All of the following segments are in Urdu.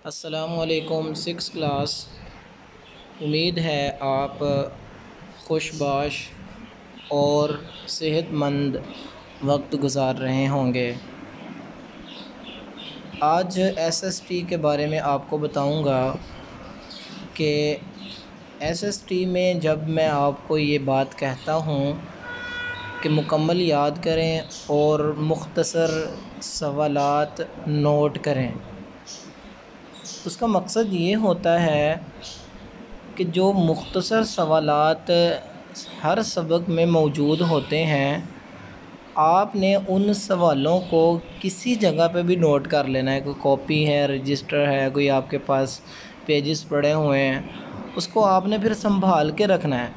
السلام علیکم 6 کلاس۔ امید ہے آپ خوش باش اور صحت مند وقت گزار رہے ہوں گے۔ آج ایس ایس ٹی کے بارے میں آپ کو بتاؤں گا کہ ایس ایس ٹی میں جب میں آپ کو یہ بات کہتا ہوں کہ مکمل یاد کریں اور مختصر سوالات نوٹ کریں، اس کا مقصد یہ ہوتا ہے کہ جو مختصر سوالات ہر سبق میں موجود ہوتے ہیں، آپ نے ان سوالوں کو کسی جگہ پہ بھی نوٹ کر لینا ہے۔ کوئی کاپی ہے، رجسٹر ہے، کوئی آپ کے پاس پیجز پڑے ہوئے ہیں، اس کو آپ نے پھر سنبھال کے رکھنا ہے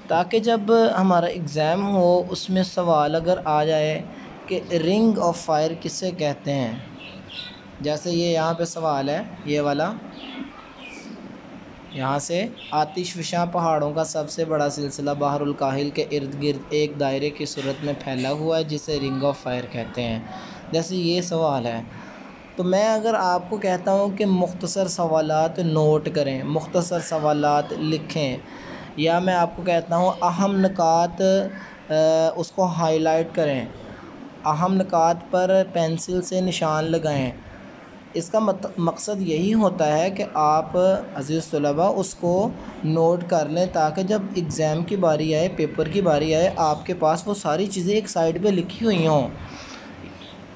تاکہ جب ہمارا ایگزام ہو اس میں سوال اگر آ جائے کہ رنگ آف فائر کسے کہتے ہیں، جیسے یہ یہاں پہ سوال ہے، یہ والا یہاں سے آتش فشاں پہاڑوں کا سب سے بڑا سلسلہ بحر الکاہل کے ارد گرد ایک دائرے کی صورت میں پھیلا ہوا ہے جسے رنگ آف فائر کہتے ہیں۔ جیسے یہ سوال ہے تو میں اگر آپ کو کہتا ہوں کہ مختصر سوالات نوٹ کریں، مختصر سوالات لکھیں، یا میں آپ کو کہتا ہوں اہم نکات اس کو ہائی لائٹ کریں، اہم نکات پر پینسل سے نشان لگائیں، اس کا مقصد یہی ہوتا ہے کہ آپ عزیز طلباء اس کو نوٹ کر لیں تاکہ جب ایگزام کی باری آئے، پیپر کی باری آئے، آپ کے پاس وہ ساری چیزیں ایک سائڈ پہ لکھی ہوئی ہوں۔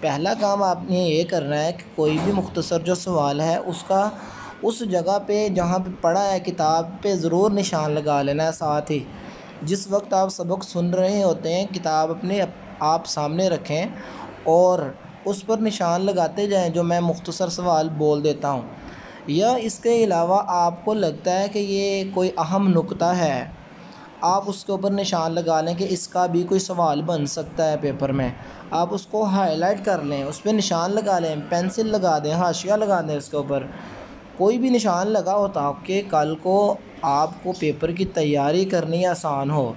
پہلا کام آپ نے یہ کرنا ہے کہ کوئی بھی مختصر جو سوال ہے اس کا اس جگہ پہ جہاں پہ پڑھا ہے کتاب پہ ضرور نشان لگا لینا ہے۔ ساتھ ہی جس وقت آپ سبق سن رہے ہوتے ہیں، کتاب اپنے آپ سامنے رکھیں اور اس پر نشان لگاتے جائیں جو میں مختصر سوال بول دیتا ہوں۔ یا اس کے علاوہ آپ کو لگتا ہے کہ یہ کوئی اہم نکتہ ہے، آپ اس کے اوپر نشان لگا لیں کہ اس کا بھی کوئی سوال بن سکتا ہے پیپر میں، آپ اس کو ہائی لائٹ کر لیں، اس پہ نشان لگا لیں، پینسل لگا دیں، حاشیہ لگا دیں، اس کے اوپر کوئی بھی نشان لگا ہو تاکہ کل کو آپ کو پیپر کی تیاری کرنی آسان ہو۔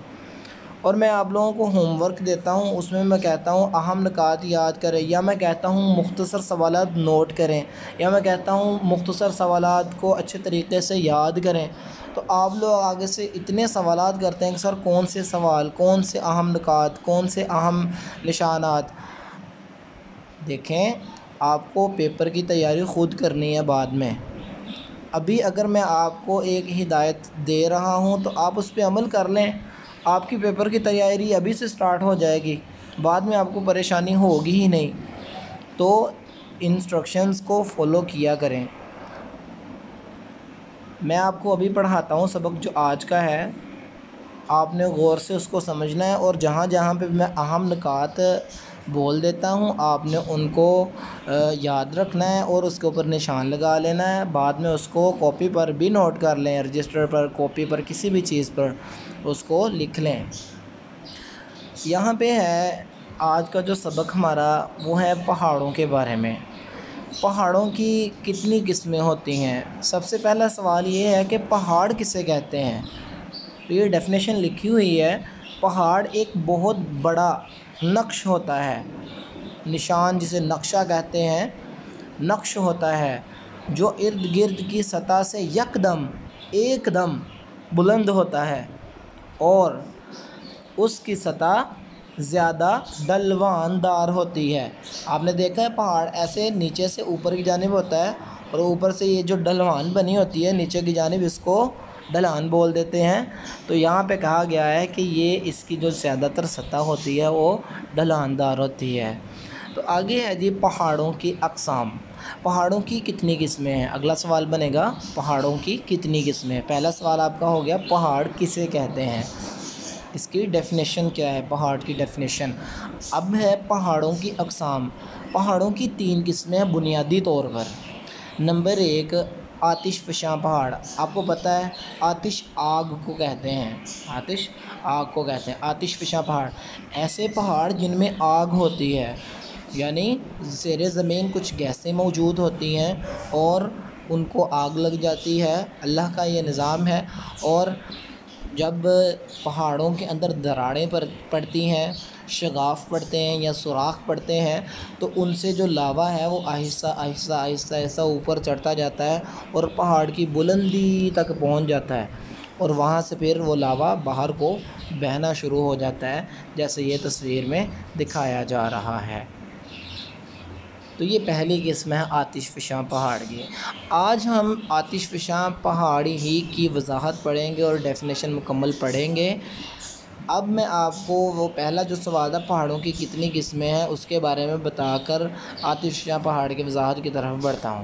اور میں آپ لوگوں کو ہوم ورک دیتا ہوں، اس میں میں کہتا ہوں اہم نکات یاد کریں، یا میں کہتا ہوں مختصر سوالات نوٹ کریں، یا میں کہتا ہوں مختصر سوالات کو اچھے طریقے سے یاد کریں۔ تو آپ لوگ آگے سے اتنے سوالات کرتے ہیں کہ سر کون سے سوال، کون سے اہم نکات، کون سے اہم نشانات۔ دیکھیں آپ کو پیپر کی تیاری خود کرنی ہے بعد میں۔ ابھی اگر میں آپ کو ایک ہدایت دے رہا ہوں تو آپ اس پہ عمل کر لیں، آپ کی پیپر کی تیاری ابھی سے سٹارٹ ہو جائے گی، بعد میں آپ کو پریشانی ہوگی ہی نہیں۔ تو انسٹرکشنز کو فالو کیا کریں۔ میں آپ کو ابھی پڑھاتا ہوں سبق جو آج کا ہے، آپ نے غور سے اس کو سمجھنا ہے اور جہاں جہاں پہ میں اہم نکات بول دیتا ہوں آپ نے ان کو یاد رکھنا ہے اور اس کے اوپر نشان لگا لینا ہے۔ بعد میں اس کو کاپی پر بھی نوٹ کر لیں، رجسٹر پر، کاپی پر، کسی بھی چیز پر اس کو لکھ لیں۔ یہاں پہ ہے آج کا جو سبق ہمارا، وہ ہے پہاڑوں کے بارے میں۔ پہاڑوں کی کتنی قسمیں ہوتی ہیں؟ سب سے پہلا سوال یہ ہے کہ پہاڑ کسے کہتے ہیں؟ تو یہ ڈیفینیشن لکھی ہوئی ہے، پہاڑ ایک بہت بڑا نقش ہوتا ہے، نشان جسے نقشہ کہتے ہیں، نقش ہوتا ہے جو ارد گرد کی سطح سے ایک دم بلند ہوتا ہے اور اس کی سطح زیادہ ڈھلوان دار ہوتی ہے۔ آپ نے دیکھا ہے پہاڑ ایسے نیچے سے اوپر کی جانب ہوتا ہے اور اوپر سے یہ جو ڈھلوان بنی ہوتی ہے نیچے کی جانب، اس کو ڈھلان بول دیتے ہیں۔ تو یہاں پہ کہا گیا ہے کہ یہ اس کی جو زیادہ تر سطح ہوتی ہے وہ ڈھلان دار ہوتی ہے۔ تو آگے ہے جی پہاڑوں کی اقسام۔ پہاڑوں کی کتنی قسمیں ہیں؟ اگلا سوال بنے گا پہاڑوں کی کتنی قسمیں ہیں۔ پہلا سوال آپ کا ہو گیا پہاڑ کسے کہتے ہیں، اس کی ڈیفینیشن کیا ہے، پہاڑ کی ڈیفینیشن۔ اب ہے پہاڑوں کی اقسام۔ پہاڑوں کی 3 قسمیں ہیں بنیادی طور پر۔ نمبر 1 آتش فشاں پہاڑ۔ آپ کو پتہ ہے آتش آگ کو کہتے ہیں، آتش آگ کو کہتے ہیں، آتش فشاں پہاڑ ایسے پہاڑ جن میں آگ ہوتی ہے، یعنی زیر زمین کچھ گیسیں موجود ہوتی ہیں اور ان کو آگ لگ جاتی ہے، اللہ کا یہ نظام ہے اور جب پہاڑوں کے اندر دراڑیں پڑتی ہیں، شگاف پڑتے ہیں یا سوراخ پڑتے ہیں، تو ان سے جو لاوا ہے وہ آہستہ آہستہ آہستہ آہستہ اوپر چڑھتا جاتا ہے اور پہاڑ کی بلندی تک پہنچ جاتا ہے، اور وہاں سے پھر وہ لاوا باہر کو بہنا شروع ہو جاتا ہے، جیسے یہ تصویر میں دکھایا جا رہا ہے۔ تو یہ پہلی قسم ہے آتش فشاں پہاڑ کی۔ آج ہم آتش فشاں پہاڑی ہی کی وضاحت پڑھیں گے اور ڈیفینیشن مکمل پڑھیں گے۔ اب میں آپ کو وہ پہلا جو سوال تھا پہاڑوں کی کتنی قسمیں ہیں اس کے بارے میں بتا کر آتش فشاں پہاڑ کی وضاحت کی طرف بڑھتا ہوں۔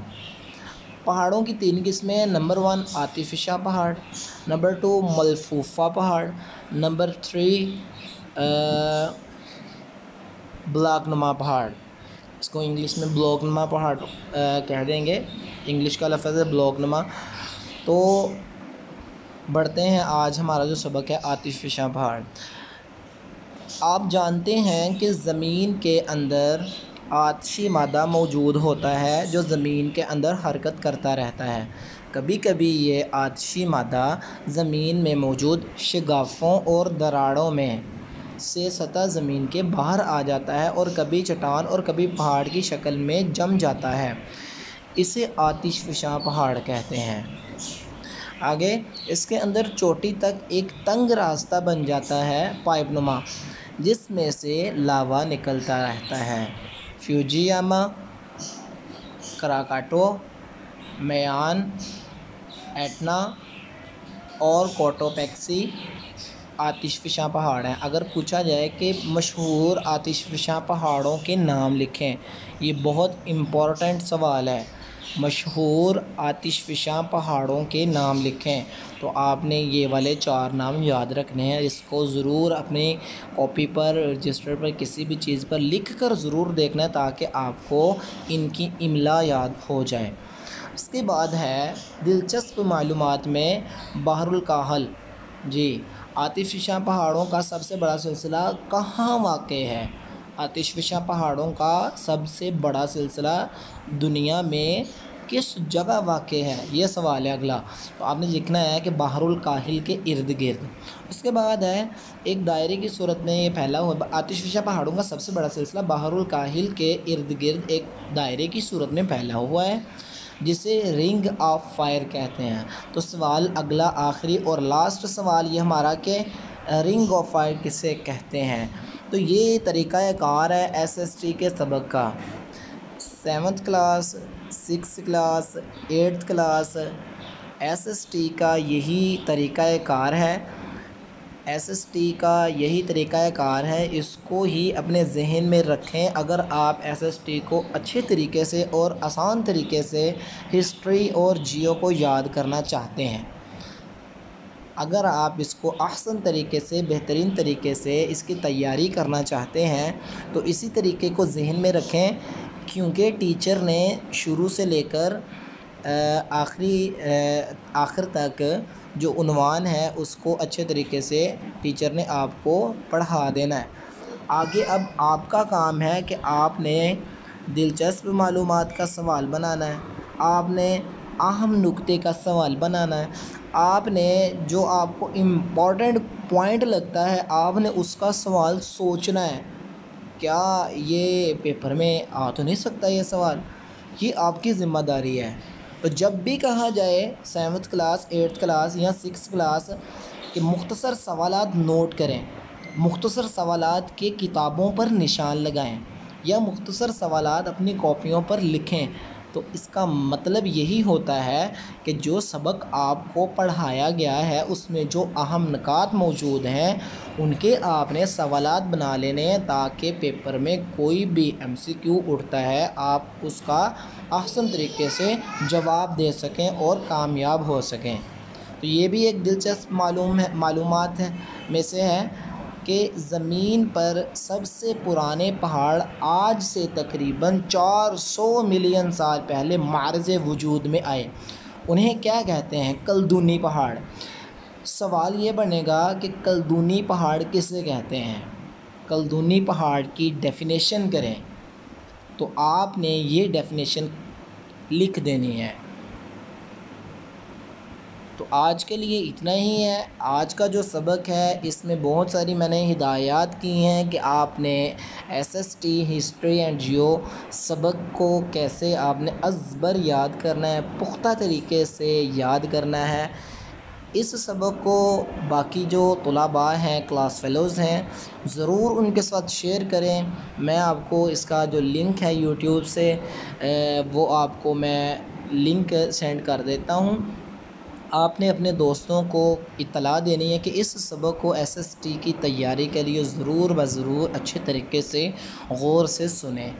پہاڑوں کی 3 قسمیں ہیں۔ نمبر 1 آتش فشاں پہاڑ، نمبر 2 ملفوفہ پہاڑ، نمبر 3 بلاک نما پہاڑ۔ اس کو انگلش میں بلاک نما پہاڑ کہہ دیں گے، انگلش کا لفظ ہے بلاک نما۔ تو بڑھتے ہیں، آج ہمارا جو سبق ہے آتش فشاں پہاڑ۔ آپ جانتے ہیں کہ زمین کے اندر آتشی مادہ موجود ہوتا ہے جو زمین کے اندر حرکت کرتا رہتا ہے۔ کبھی کبھی یہ آتشی مادہ زمین میں موجود شگافوں اور دراڑوں میں سے سطح زمین کے باہر آ جاتا ہے اور کبھی چٹان اور کبھی پہاڑ کی شکل میں جم جاتا ہے، اسے آتش فشاں پہاڑ کہتے ہیں۔ آگے اس کے اندر چوٹی تک ایک تنگ راستہ بن جاتا ہے پائپ نما، جس میں سے لاوا نکلتا رہتا ہے۔ فیوجیاما، کراکاٹو، میان، ایٹنا اور کوٹوپیکسی آتش فشاں پہاڑ ہیں۔ اگر پوچھا جائے کہ مشہور آتش فشاں پہاڑوں کے نام لکھیں، یہ بہت امپورٹنٹ سوال ہے۔ مشہور آتش فشاں پہاڑوں کے نام لکھیں، تو آپ نے یہ والے 4 نام یاد رکھنے ہیں۔ اس کو ضرور اپنی کاپی پر، رجسٹر پر، کسی بھی چیز پر لکھ کر ضرور دیکھنا ہے تاکہ آپ کو ان کی املا یاد ہو جائے۔ اس کے بعد ہے دلچسپ معلومات میں بحر الکاہل۔ جی، آتش فشاں پہاڑوں کا سب سے بڑا سلسلہ کہاں واقع ہے؟ آتش فشاں پہاڑوں کا سب سے بڑا سلسلہ دنیا میں کس جگہ واقع ہے؟ یہ سوال ہے اگلا، تو آپ نے لکھنا ہے کہ بحر الکاہل کے ارد گرد۔ اس کے بعد ہے ایک دائرے کی صورت میں یہ پھیلا ہوا آتش فشاں پہاڑوں کا سب سے بڑا سلسلہ بحر الکاہل کے ارد گرد ایک دائرے کی صورت میں پھیلا ہوا ہے، جسے رنگ آف فائر کہتے ہیں۔ تو سوال اگلا، آخری اور لاسٹ سوال یہ ہمارا کہ رنگ آف فائر کسے کہتے ہیں؟ تو یہ طریقہ کار ہے SST کے سبق کا۔ 7th class, 6th class, 8th class SST کا یہی طریقہ کار ہے، SST کا یہی طریقہ کار ہے، اس کو ہی اپنے ذہن میں رکھیں۔ اگر آپ SST کو اچھے طریقے سے اور آسان طریقے سے ہسٹری اور جیو کو یاد کرنا چاہتے ہیں، اگر آپ اس کو احسن طریقے سے، بہترین طریقے سے اس کی تیاری کرنا چاہتے ہیں تو اسی طریقے کو ذہن میں رکھیں، کیونکہ ٹیچر نے شروع سے لے کر آخر تک جو عنوان ہے اس کو اچھے طریقے سے ٹیچر نے آپ کو پڑھا دینا ہے۔ آگے اب آپ کا کام ہے کہ آپ نے دلچسپ معلومات کا سوال بنانا ہے، آپ نے اہم نکتے کا سوال بنانا ہے، آپ نے جو آپ کو امپورٹنٹ پوائنٹ لگتا ہے آپ نے اس کا سوال سوچنا ہے۔ کیا یہ پیپر میں آ تو نہیں سکتا یہ سوال؟ یہ آپ کی ذمہ داری ہے۔ تو جب بھی کہا جائے 7th کلاس، 8th کلاس یا 6th کلاس کہ مختصر سوالات نوٹ کریں، مختصر سوالات کے کتابوں پر نشان لگائیں یا مختصر سوالات اپنی کاپیوں پر لکھیں، تو اس کا مطلب یہی ہوتا ہے کہ جو سبق آپ کو پڑھایا گیا ہے اس میں جو اہم نکات موجود ہیں ان کے آپ نے سوالات بنا لینے ہیں، تاکہ پیپر میں کوئی بھی MCQ اٹھتا ہے آپ اس کا احسن طریقے سے جواب دے سکیں اور کامیاب ہو سکیں۔ تو یہ بھی ایک دلچسپ معلومات میں سے ہے کہ زمین پر سب سے پرانے پہاڑ آج سے تقریباً 400 ملین سال پہلے معرض وجود میں آئے، انہیں کیا کہتے ہیں؟ کلدونی پہاڑ۔ سوال یہ بنے گا کہ کلدونی پہاڑ کسے کہتے ہیں؟ کلدونی پہاڑ کی ڈیفینیشن کریں، تو آپ نے یہ ڈیفینیشن لکھ دینی ہے۔ تو آج کے لیے اتنا ہی ہے۔ آج کا جو سبق ہے اس میں بہت ساری میں نے ہدایات کی ہیں کہ آپ نے S S T history and geo سبق کو کیسے آپ نے ازبر یاد کرنا ہے، پختہ طریقے سے یاد کرنا ہے۔ اس سبق کو باقی جو طلباء ہیں، کلاس فیلوز ہیں، ضرور ان کے ساتھ شیئر کریں۔ میں آپ کو اس کا جو لنک ہے یوٹیوب سے وہ آپ کو میں لنک سینڈ کر دیتا ہوں۔ آپ نے اپنے دوستوں کو اطلاع دینی ہے کہ اس سبق کو ایس ایس ٹی کی تیاری کے لیے ضرور بضرور اچھے طریقے سے غور سے سنیں۔